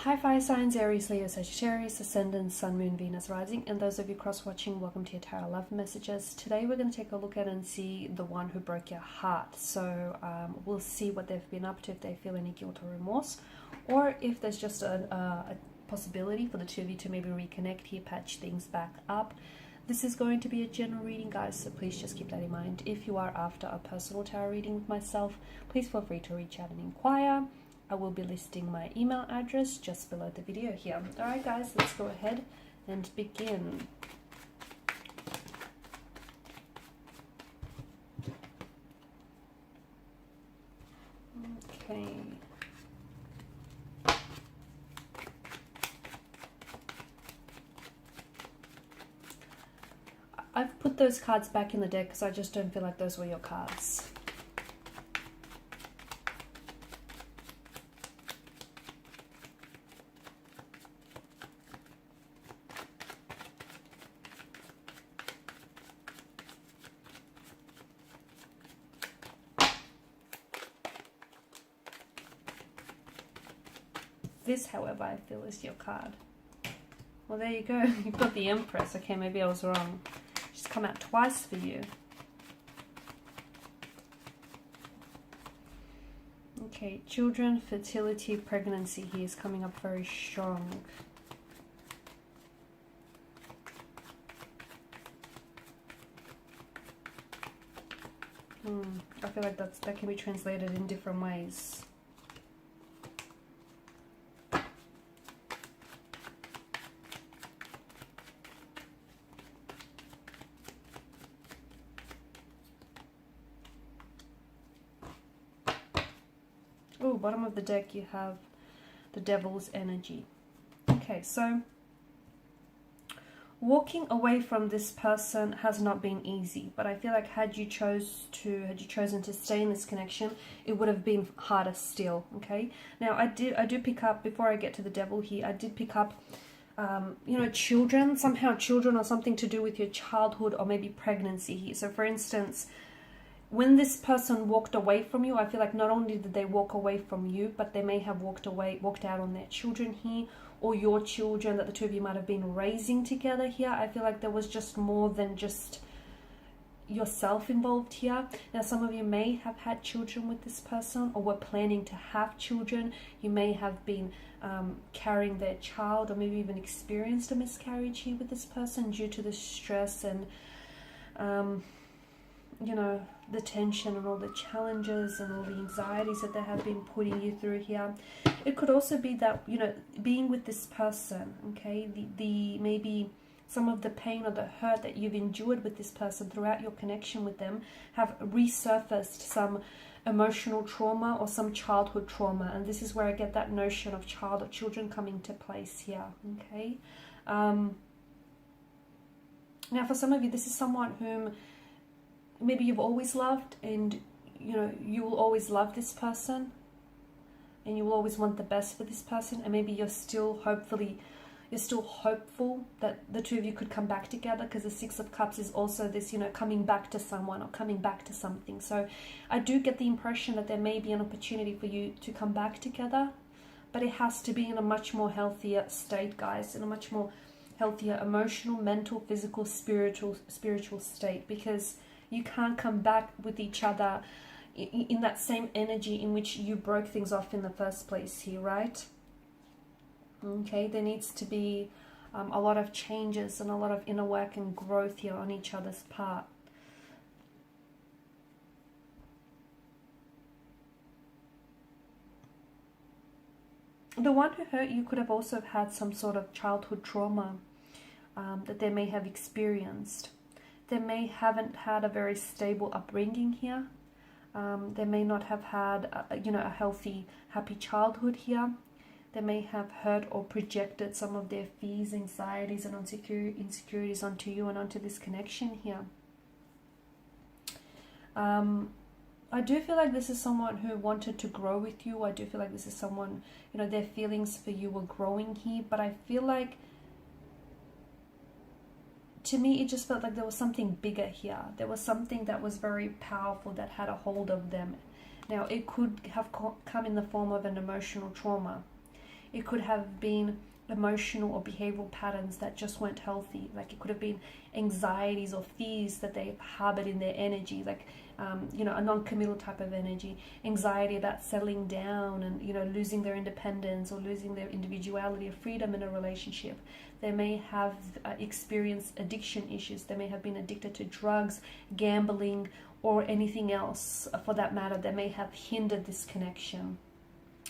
Hi fire signs, Aries, Leo, Sagittarius, Ascendant, Sun, Moon, Venus, Rising, and those of you cross-watching, welcome to your tarot love messages. Today we're going to take a look at and see the one who broke your heart. So we'll see what they've been up to, if they feel any guilt or remorse, or if there's just a possibility for the two of you to maybe reconnect here, patch things back up. This is going to be a general reading, guys, so please just keep that in mind. If you are after a personal tarot reading with myself, please feel free to reach out and inquire. I will be listing my email address just below the video here. Alright guys, let's go ahead and begin. Okay. I've put those cards back in the deck because I just don't feel like those were your cards. This, however, I feel is your card. Well, there you go. You've got the Empress. Okay, maybe I was wrong. She's come out twice for you. Okay, children, fertility, pregnancy here is coming up very strong. I feel like that can be translated in different ways. Oh, bottom of the deck you have the Devil's energy. Okay, so walking away from this person has not been easy, but I feel like had you chosen to stay in this connection, it would have been harder still. Okay, now I do pick up, before I get to the Devil here, I did pick up you know, children, somehow children, or something to do with your childhood or maybe pregnancy here. So for instance, when this person walked away from you, I feel like not only did they walk away from you, but they may have walked out on their children here, or your children that the two of you might have been raising together here. I feel like there was just more than just yourself involved here. Now, some of you may have had children with this person, or were planning to have children. You may have been carrying their child, or maybe even experienced a miscarriage here with this person due to the stress and you know, the tension and all the challenges and all the anxieties that they have been putting you through here. It could also be that, you know, being with this person, okay, the maybe some of the pain or the hurt that you've endured with this person throughout your connection with them have resurfaced some emotional trauma or some childhood trauma, and this is where I get that notion of child or children coming to place here. Okay, now for some of you, this is someone whom maybe you've always loved, and you know, you will always love this person and you will always want the best for this person, and maybe you're still hopeful that the two of you could come back together, because the Six of Cups is also this, you know, coming back to someone or coming back to something. So I do get the impression that there may be an opportunity for you to come back together, but it has to be in a much more healthier state, guys, in a much more healthier emotional, mental, physical, spiritual state, because you can't come back with each other in that same energy in which you broke things off in the first place here, right? Okay, there needs to be a lot of changes and a lot of inner work and growth here on each other's part. The one who hurt you could have also had some sort of childhood trauma that they may have experienced. They may haven't had a very stable upbringing here. They may not have had you know, a healthy, happy childhood here. They may have hurt or projected some of their fears, anxieties, and insecurities onto you and onto this connection here. I do feel like this is someone who wanted to grow with you. I do feel like this is someone, you know, their feelings for you were growing here, but I feel like, to me, it just felt like there was something bigger here. There was something that was very powerful that had a hold of them. Now, it could have come in the form of an emotional trauma. It could have been emotional or behavioral patterns that just weren't healthy. Like it could have been anxieties or fears that they harbored in their energy, like you know, a non-committal type of energy, anxiety about settling down and, you know, losing their independence or losing their individuality or freedom in a relationship. They may have experienced addiction issues. They may have been addicted to drugs, gambling, or anything else for that matter that may have hindered this connection.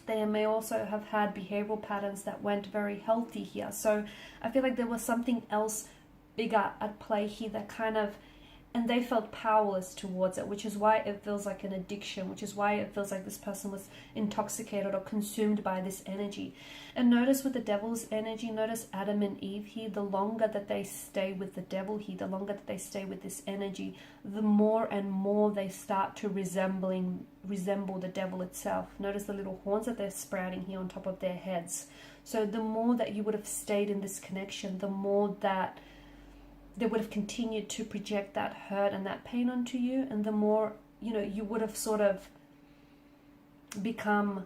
They may also have had behavioral patterns that weren't very healthy here. So I feel like there was something else bigger at play here that kind of, and they felt powerless towards it, which is why it feels like an addiction, which is why it feels like this person was intoxicated or consumed by this energy. And notice with the devil's energy, notice Adam and Eve here, the longer that they stay with the devil here, the longer that they stay with this energy, the more and more they start to resemble the devil itself. Notice the little horns that they're sprouting here on top of their heads. So the more that you would have stayed in this connection, the more that they would have continued to project that hurt and that pain onto you, and the more, you know, you would have sort of become,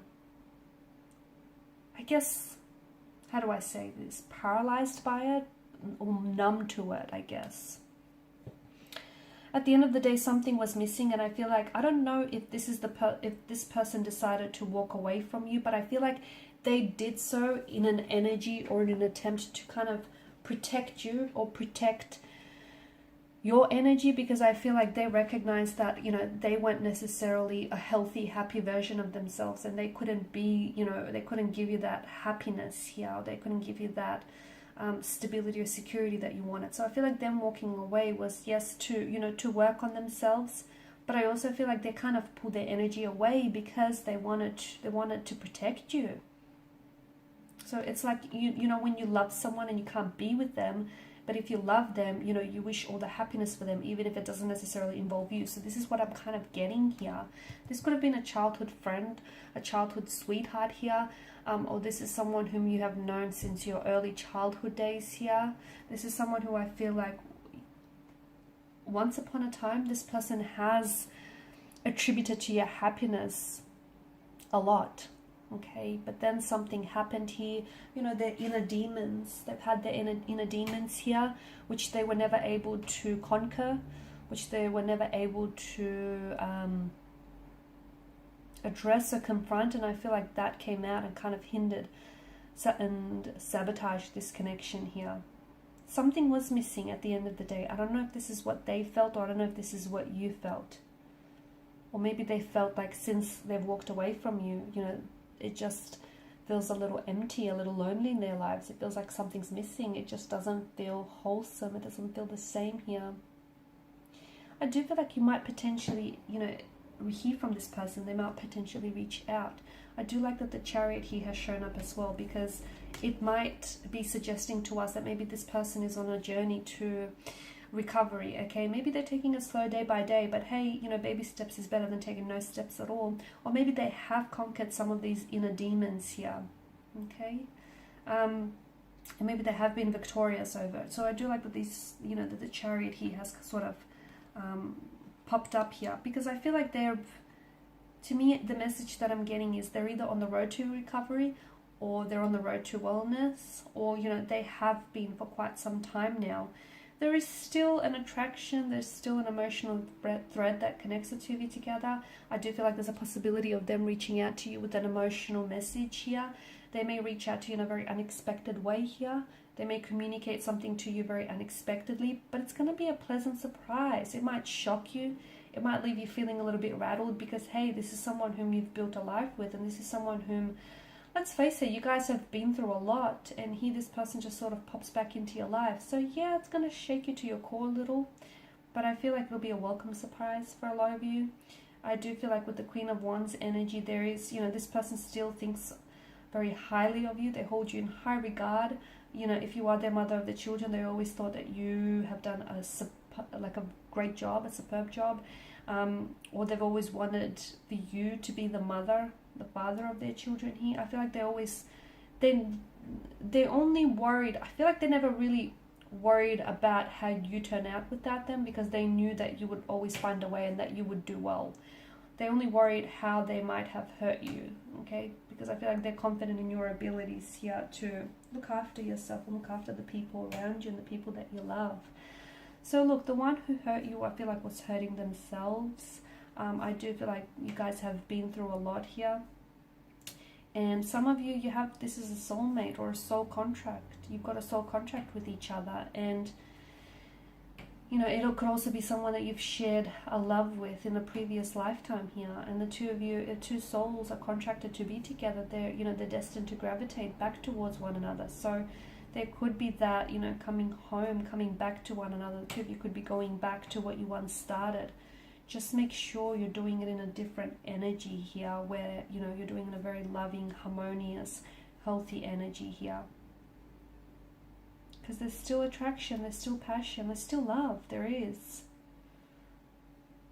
I guess, how do I say this, paralyzed by it or numb to it, I guess. At the end of the day, something was missing, and I feel like, I don't know if this is if this person decided to walk away from you, but I feel like they did so in an energy or in an attempt to kind of protect you or protect your energy, because I feel like they recognize that, you know, they weren't necessarily a healthy, happy version of themselves, and they couldn't be, you know, they couldn't give you that happiness here, or they couldn't give you that stability or security that you wanted. So I feel like them walking away was, yes, to, you know, to work on themselves, but I also feel like they kind of pulled their energy away because they wanted to protect you. So it's like, you know, when you love someone and you can't be with them, but if you love them, you know, you wish all the happiness for them, even if it doesn't necessarily involve you. So this is what I'm kind of getting here. This could have been a childhood friend, a childhood sweetheart here, or this is someone whom you have known since your early childhood days here. This is someone who I feel like once upon a time, this person has attributed to your happiness a lot. Okay, but then something happened here. You know, their inner demons, they've had their inner demons here, which they were never able to conquer, which they were never able to address or confront, and I feel like that came out and kind of hindered and sabotaged this connection here. Something was missing at the end of the day. I don't know if this is what they felt, or I don't know if this is what you felt. Or maybe they felt like since they've walked away from you, you know, it just feels a little empty, a little lonely in their lives. It feels like something's missing. It just doesn't feel wholesome. It doesn't feel the same here. I do feel like you might potentially, you know, hear from this person. They might potentially reach out. I do like that the Chariot here has shown up as well, because it might be suggesting to us that maybe this person is on a journey to recovery. Okay, maybe they're taking it slow day by day, but hey, you know, baby steps is better than taking no steps at all. Or maybe they have conquered some of these inner demons here. Okay, and maybe they have been victorious over it. So I do like that these, you know, that the Chariot here has sort of popped up here, because I feel like they're, to me, the message that I'm getting is they're either on the road to recovery, or they're on the road to wellness, or, you know, they have been for quite some time now. There is still an attraction, there's still an emotional thread that connects the two of you together. I do feel like there's a possibility of them reaching out to you with an emotional message here. They may reach out to you in a very unexpected way here. They may communicate something to you very unexpectedly, but it's going to be a pleasant surprise. It might shock you. It might leave you feeling a little bit rattled, because, hey, this is someone whom you've built a life with, and this is someone whom, let's face it, you guys have been through a lot, and here this person just sort of pops back into your life. So yeah, it's going to shake you to your core a little, but I feel like it'll be a welcome surprise for a lot of you. I do feel like with the Queen of Wands energy, there is, you know, this person still thinks very highly of you. They hold you in high regard. You know, if you are their mother of the children, they always thought that you have done a great job, a superb job, or they've always wanted for you to be the mother, the father of their children here. I feel like they're only worried. I feel like they never really worried about how you turn out without them, because they knew that you would always find a way and that you would do well. they're only worried how they might have hurt you, okay? Because I feel like they're confident in your abilities here to look after yourself and look after the people around you and the people that you love. So look, the one who hurt you, I feel like was hurting themselves. I do feel like you guys have been through a lot here. And some of you, this is a soulmate or a soul contract. You've got a soul contract with each other. And, you know, it could also be someone that you've shared a love with in a previous lifetime here. And the two of you, two souls are contracted to be together. They're destined to gravitate back towards one another. So there could be that, you know, coming home, coming back to one another. The two of you could be going back to what you once started. Just make sure you're doing it in a different energy here, where, you know, you're doing it in a very loving, harmonious, healthy energy here. Because there's still attraction, there's still passion, there's still love, there is.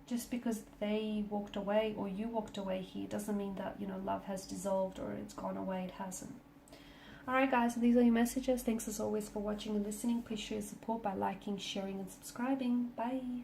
Just because they walked away or you walked away here doesn't mean that, you know, love has dissolved or it's gone away. It hasn't. Alright guys, so these are your messages. Thanks as always for watching and listening. Please show your support by liking, sharing and subscribing. Bye.